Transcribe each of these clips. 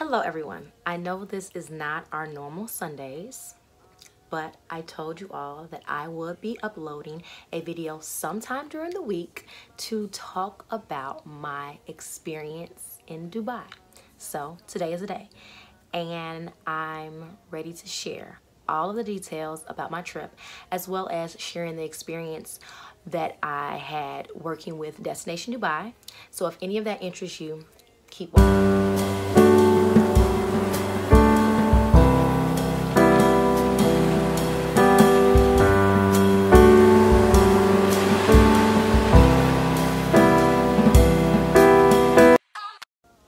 Hello everyone. I know this is not our normal Sundays, but I told you all that I would be uploading a video sometime during the week to talk about my experience in Dubai. So today is the day, and I'm ready to share all of the details about my trip, as well as sharing the experience that I had working with Destination Dubai. So if any of that interests you, keep watching.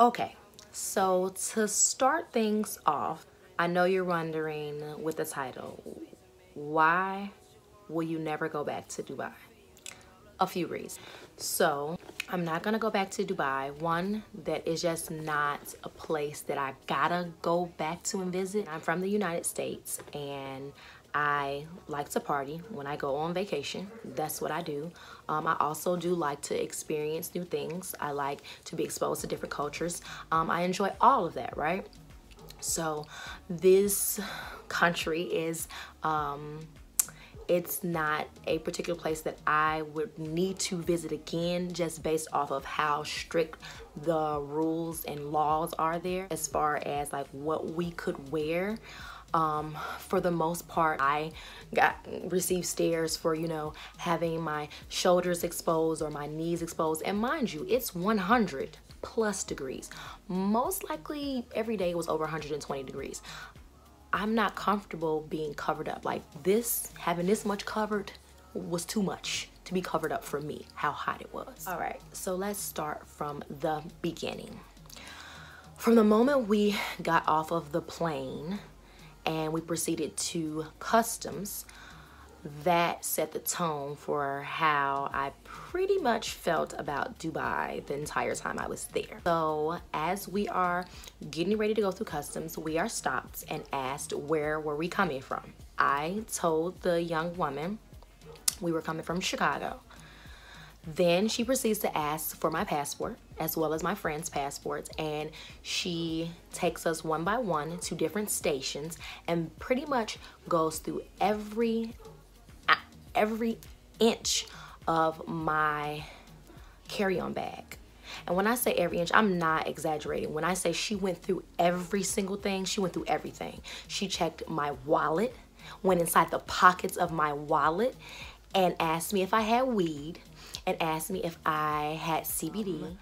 Okay, so to start things off, I know you're wondering with the title, why will you never go back to Dubai? A few reasons. So I'm not gonna go back to Dubai. One, that is just not a place that I gotta go back to and visit. I'm from the United States and I like to party when I go on vacation. That's what I do. I also do like to experience new things. I like to be exposed to different cultures. I enjoy all of that, right? So this country is it's not a particular place that I would need to visit again, just based off of how strict the rules and laws are there as far as like what we could wear. For the most part, I received stares for, you know, having my shoulders exposed or my knees exposed. And mind you, it's 100 plus degrees. Most likely every day was over 120 degrees. I'm not comfortable being covered up like this. Having this much covered was too much to be covered up for me, how hot it was. All right, so let's start from the beginning. From the moment we got off of the plane and we proceeded to customs, that set the tone for how I pretty much felt about Dubai the entire time I was there. So as we are getting ready to go through customs, we are stopped and asked where were we coming from. I told the young woman we were coming from Chicago. Then she proceeds to ask for my passport as well as my friend's passports, and she takes us one by one to different stations and pretty much goes through every inch of my carry-on bag. And when I say every inch, I'm not exaggerating. When I say she went through every single thing, she went through everything. She checked my wallet, went inside the pockets of my wallet and asked me if I had weed, and asked me if I had CBD,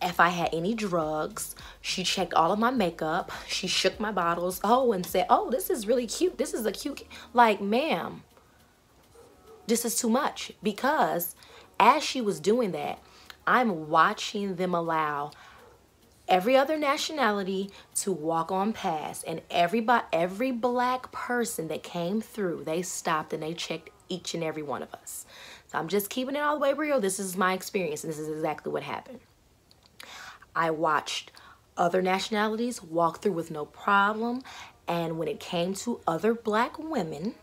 if I had any drugs. She checked all of my makeup. She shook my bottles, and said, oh, this is really cute. This is a cute, like, ma'am, this is too much. Because as she was doing that, I'm watching them allow every other nationality to walk on past, and every black person that came through, they stopped and they checked each and every one of us. So I'm just keeping it all the way real. This is my experience, and this is exactly what happened. I watched other nationalities walk through with no problem, and when it came to other black women,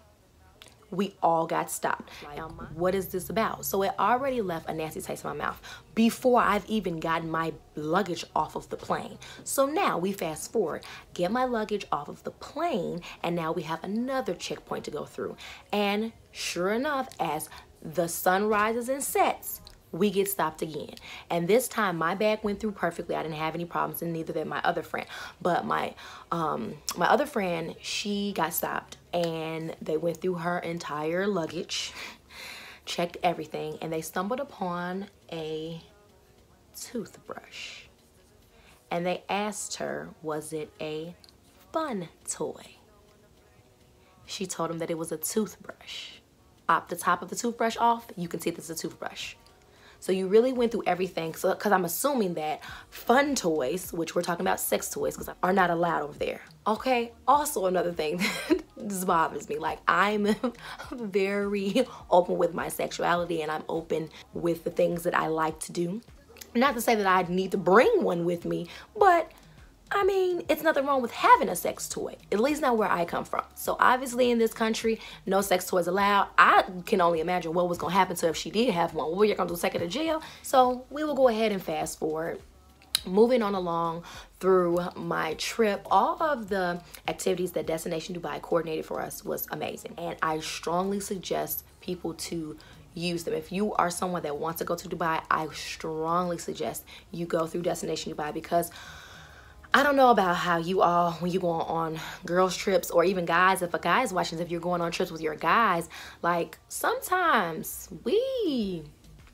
we all got stopped. Like, what is this about? So it already left a nasty taste in my mouth before I've even gotten my luggage off of the plane. So now we fast forward, get my luggage off of the plane, and now we have another checkpoint to go through. And sure enough, as the sun rises and sets, we get stopped again. And this time my bag went through perfectly. I didn't have any problems, and neither did my other friend. But my other friend, she got stopped, and they went through her entire luggage, checked everything, and they stumbled upon a toothbrush. And they asked her, was it a fun toy? She told them that it was a toothbrush. Pop the top of the toothbrush off, you can see this is a toothbrush. So you really went through everything. So, because I'm assuming that fun toys, which we're talking about sex toys, because are not allowed over there. Okay, also another thing that this bothers me. Like, I'm very open with my sexuality, and I'm open with the things that I like to do. Not to say that I need to bring one with me, but I mean, it's nothing wrong with having a sex toy, at least not where I come from. So obviously in this country, no sex toys allowed. I can only imagine what was gonna happen to her if she did have one. What were you gonna do, take her to jail? So we will go ahead and fast forward. moving on along through my trip, all of the activities that Destination Dubai coordinated for us was amazing, and I strongly suggest people to use them. If you are someone that wants to go to Dubai, I strongly suggest you go through Destination Dubai, because I don't know about how you all, when you go on girls trips, or even guys, if a guy is watching, if you're going on trips with your guys, like sometimes we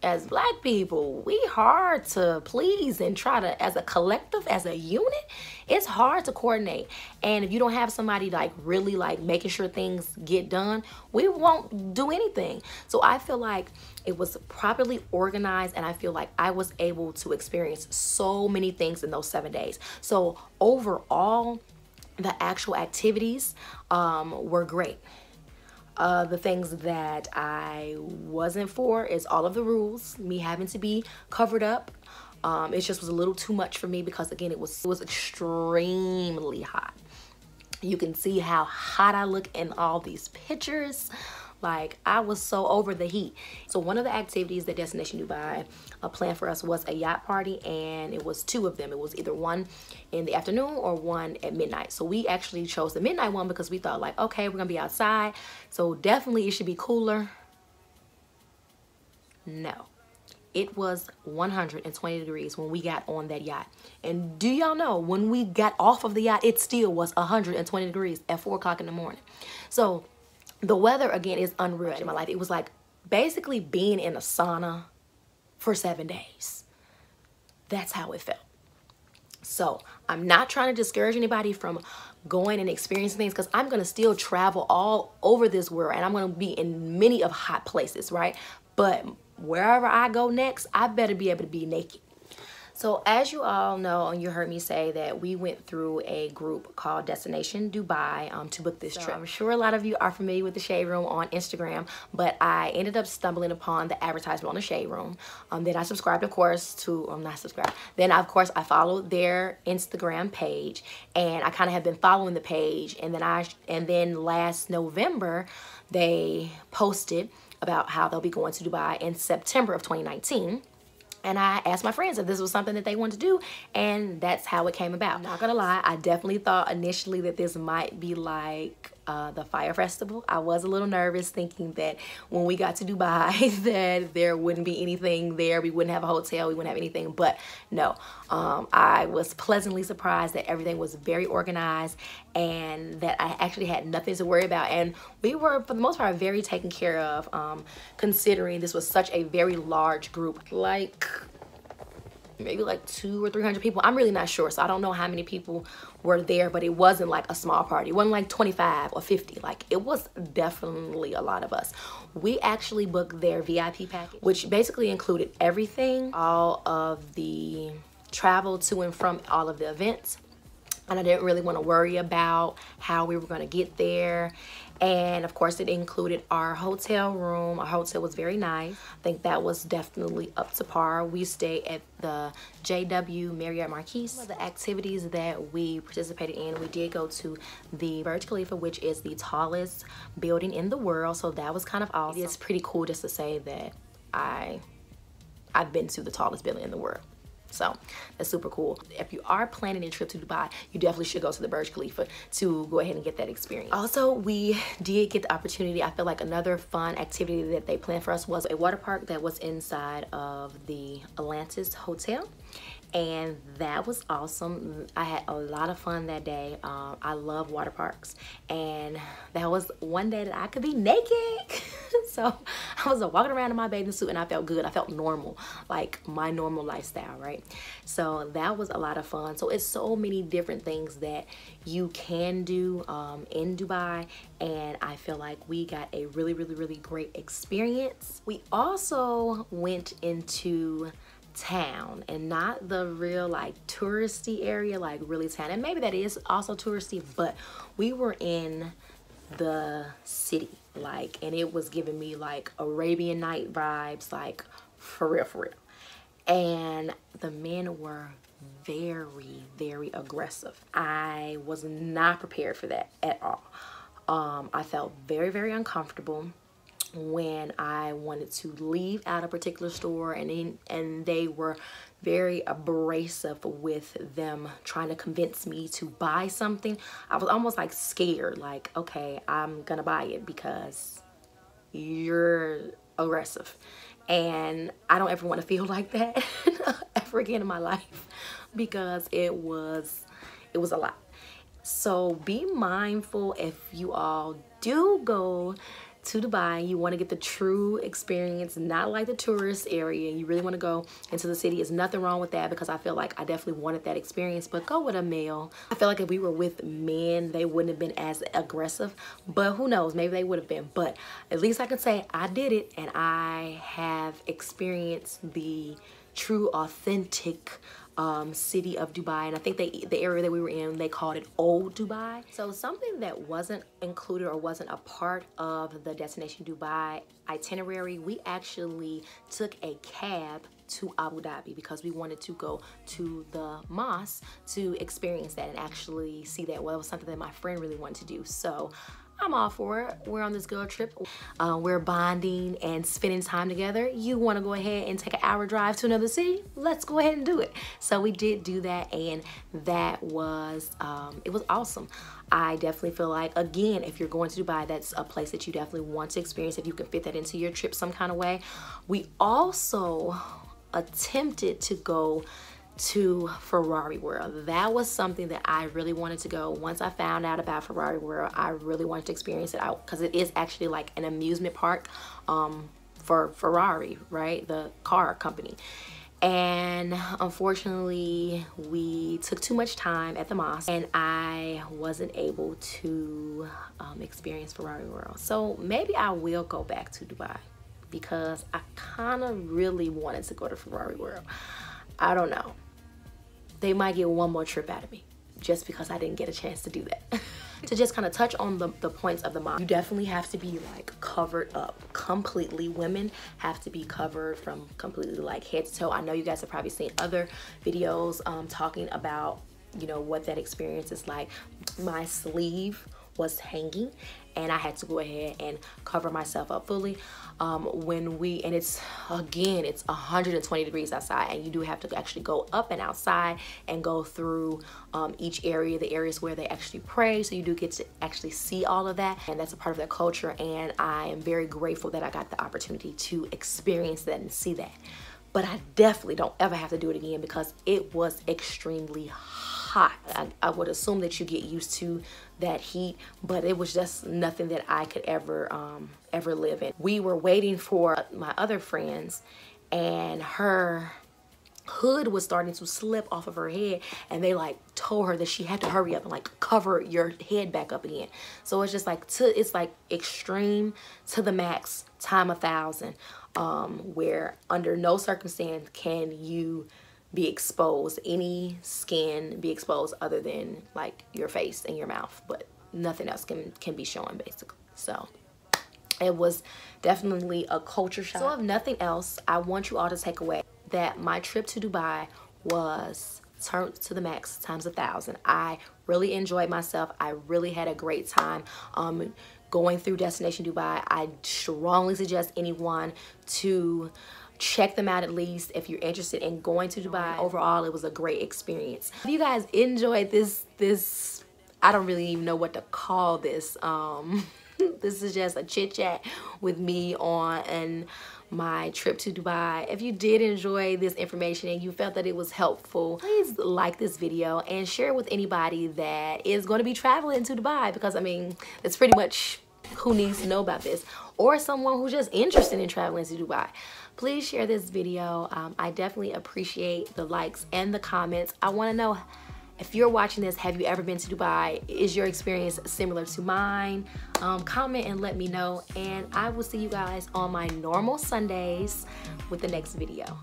as black people, we hard to please and try to, as a collective, as a unit, it's hard to coordinate. And if you don't have somebody like really like making sure things get done, we won't do anything. So I feel like it was properly organized, and I feel like I was able to experience so many things in those 7 days. So overall, the actual activities were great. The things that I wasn't for is all of the rules, me having to be covered up. It just was a little too much for me, because again, it was extremely hot. You can see how hot I look in all these pictures. Like, I was so over the heat. So one of the activities that Destination Dubai planned for us was a yacht party, and it was 2 of them. It was either one in the afternoon or one at midnight. So we actually chose the midnight one because we thought like, okay, we're gonna be outside, so definitely it should be cooler. No, it was 120 degrees when we got on that yacht. And do y'all know, when we got off of the yacht, it still was 120 degrees at 4 o'clock in the morning. So the weather, again, is unreal in my life. It was like basically being in a sauna for 7 days. That's how it felt. So I'm not trying to discourage anybody from going and experiencing things, because I'm going to still travel all over this world, and I'm going to be in many of hot places, right? But wherever I go next, I better be able to be naked. So as you all know, and you heard me say that we went through a group called Destination Dubai to book this trip. I'm sure a lot of you are familiar with the Shade Room on Instagram, but I ended up stumbling upon the advertisement on the Shade Room. Then I subscribed, of course, to, I'm not subscribed. Then, of course, I followed their Instagram page, and I kind of have been following the page. And then last November, they posted about how they'll be going to Dubai in September of 2019. And I asked my friends if this was something that they wanted to do, and that's how it came about. Not gonna lie, I definitely thought initially that this might be like the Fire Festival. I was a little nervous, thinking that when we got to Dubai that there wouldn't be anything there. We wouldn't have a hotel, we wouldn't have anything. But no, I was pleasantly surprised that everything was very organized, and that I actually had nothing to worry about. And we were, for the most part, very taken care of, considering this was such a very large group. Like, maybe like 200 or 300 people. I'm really not sure, so I don't know how many people were there, but it wasn't like a small party. It wasn't like 25 or 50. Like, it was definitely a lot of us. We actually booked their VIP package, which basically included everything, all of the travel to and from all of the events. And I didn't really want to worry about how we were going to get there. And of course, it included our hotel room. Our hotel was very nice. I think that was definitely up to par. We stayed at the JW Marriott Marquis. Some of the activities that we participated in, we did go to the Burj Khalifa, which is the tallest building in the world. So that was kind of awesome. It's pretty cool just to say that I've been to the tallest building in the world. So that's super cool. If you are planning a trip to Dubai, you definitely should go to the Burj Khalifa to go ahead and get that experience. Also, we did get the opportunity, I feel like another fun activity that they planned for us was a water park that was inside of the Atlantis Hotel. And that was awesome. I had a lot of fun that day. I love water parks, and that was one day that I could be naked. So I was walking around in my bathing suit, and I felt good. I felt normal, like my normal lifestyle, right? So that was a lot of fun. So it's so many different things that you can do in Dubai, and I feel like we got a really great experience. We also went into town, and not the real like touristy area, like really town, and maybe that is also touristy, but we were in the city, like, and it was giving me like Arabian Night vibes, like for real. And the men were very aggressive. I was not prepared for that at all. I felt very uncomfortable. when I wanted to leave out a particular store, and they were very abrasive with them trying to convince me to buy something. I was almost like scared, like, okay, I'm gonna buy it because you're aggressive. And I don't ever want to feel like that ever again in my life, because it was a lot. So be mindful if you all do go to Dubai, you want to get the true experience, not like the tourist area. You really want to go into the city. There's nothing wrong with that, because I feel like I definitely wanted that experience, but go with a male. I feel like if we were with men, they wouldn't have been as aggressive, but who knows, maybe they would have been. But at least I can say I did it, and I have experienced the true, authentic city of Dubai. And I think the area that we were in, they called it Old Dubai. So something that wasn't included or wasn't a part of the Destination Dubai itinerary, we actually took a cab to Abu Dhabi because we wanted to go to the mosque to experience that and actually see that. Well, it was something that my friend really wanted to do, so I'm all for it. We're on this girl trip. We're bonding and spending time together. You want to go ahead and take an hour drive to another city? Let's go ahead and do it. So we did do that, and that was, it was awesome. I definitely feel like, again, if you're going to Dubai, that's a place that you definitely want to experience if you can fit that into your trip some kind of way. We also attempted to go to Ferrari World. That was something that I really wanted to go. Once I found out about Ferrari World, I really wanted to experience it out, because it is actually like an amusement park for Ferrari, right? The car company. And unfortunately, we took too much time at the mosque, and I wasn't able to experience Ferrari World. So maybe I will go back to Dubai, because I kind of really wanted to go to Ferrari World. I don't know. They might get one more trip out of me just because I didn't get a chance to do that. To just kind of touch on the points of the mosque, you definitely have to be like covered up completely. Women have to be covered from completely like head to toe. I know you guys have probably seen other videos talking about, you know, what that experience is like. My sleeve was hanging, and I had to go ahead and cover myself up fully. And it's, again, it's 120 degrees outside, and you do have to actually go up and outside and go through each area, the areas where they actually pray, so you do get to actually see all of that, and that's a part of their culture, and I am very grateful that I got the opportunity to experience that and see that. But I definitely don't ever have to do it again, because it was extremely hot. I would assume that you get used to that heat, but it was just nothing that I could ever live in. We were waiting for my other friends, and her hood was starting to slip off of her head, and they like told her that she had to hurry up and like cover your head back up again. So it's just like, it's like extreme to the max time 1,000, where under no circumstance can you be exposed, any skin be exposed other than like your face and your mouth, but nothing else can be shown basically. So it was definitely a culture shock. So if nothing else, I want you all to take away that my trip to Dubai was turned to the max times 1,000. I really enjoyed myself. I really had a great time going through Destination Dubai. I strongly suggest anyone to check them out, at least if you're interested in going to Dubai. Overall, it was a great experience. If you guys enjoyed this, I don't really even know what to call this. This is just a chit chat with me on my trip to Dubai. If you did enjoy this information and you felt that it was helpful, please like this video and share it with anybody that is going to be traveling to Dubai, because I mean, that's pretty much who needs to know about this, or someone who's just interested in traveling to Dubai. Please share this video. I definitely appreciate the likes and the comments. I want to know, if you're watching this, have you ever been to Dubai? Is your experience similar to mine? Comment and let me know, and I will see you guys on my normal Sundays with the next video.